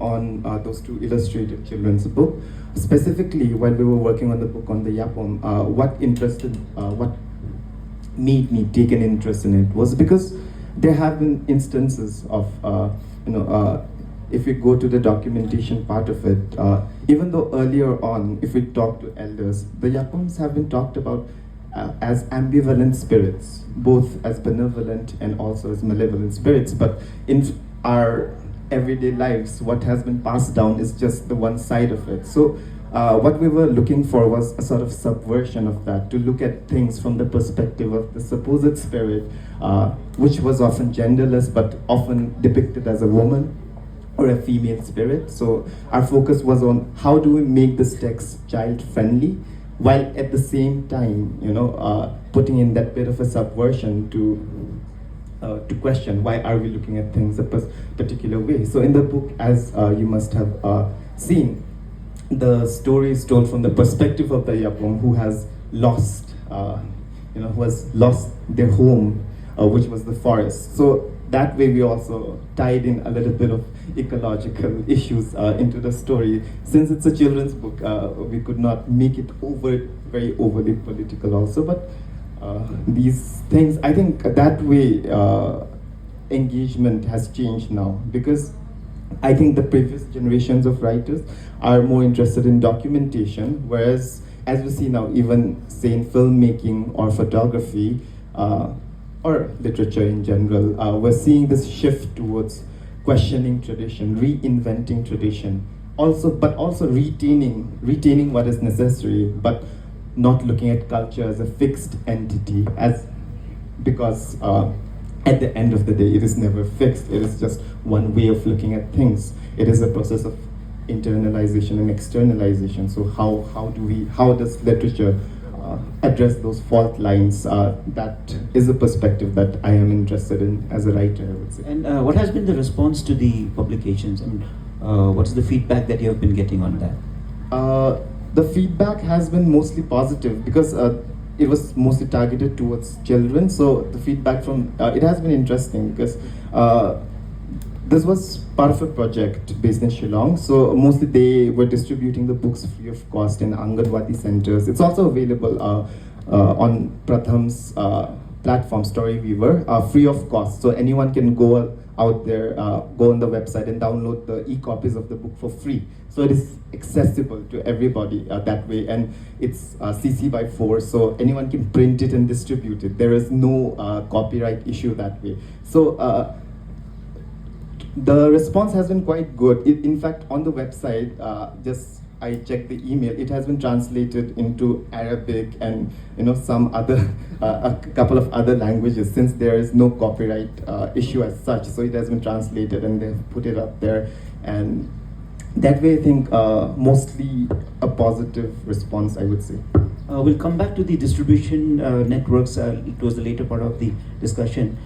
on those two illustrated children's book. Specifically, while we were working on the book on the Yapom, what made me take an interest in it was because there have been instances of, if we go to the documentation part of it, even though earlier on, if we talk to elders, the Yapoms have been talked about as ambivalent spirits, both as benevolent and also as malevolent spirits. But in our everyday lives, what has been passed down is just the one side of it. So what we were looking for was a sort of subversion of that, to look at things from the perspective of the supposed spirit, which was often genderless but often depicted as a woman or a female spirit. So our focus was on how do we make this text child friendly, while at the same time, putting in that bit of a subversion to question why are we looking at things a particular way. So in the book, as you must have seen, the story is told from the perspective of the Yapom who has lost, their home, which was the forest. So that way we also tied in a little bit of ecological issues into the story. Since it's a children's book, we could not make it very overly political also, but these things, I think that way engagement has changed now, because I think the previous generations of writers are more interested in documentation, whereas as we see now, even say in filmmaking or photography, or literature in general, we're seeing this shift towards questioning tradition, reinventing tradition, but also retaining what is necessary, but not looking at culture as a fixed entity, because at the end of the day, it is never fixed. It is just one way of looking at things. It is a process of internalization and externalization. So how does literature address those fault lines? That is a perspective that I am interested in as a writer, I would say. And what has been the response to the publications? And what's the feedback that you have been getting on that? The feedback has been mostly positive, because it was mostly targeted towards children. So the feedback from it has been interesting, because this was part of a project based in Shillong. So mostly they were distributing the books free of cost in Anganwadi centers. It's also available on Pratham's platform, Storyweaver, free of cost. So anyone can go out there, go on the website and download the e-copies of the book for free. So it is accessible to everybody that way, and it's CC by 4, so anyone can print it and distribute it. There is no copyright issue that way. So the response has been quite good. In fact, on the website, I checked the email. It has been translated into Arabic and some other, a couple of other languages, since there is no copyright issue as such. So it has been translated and they've put it up there, and that way I think mostly a positive response, I would say. We'll come back to the distribution networks towards the later part of the discussion.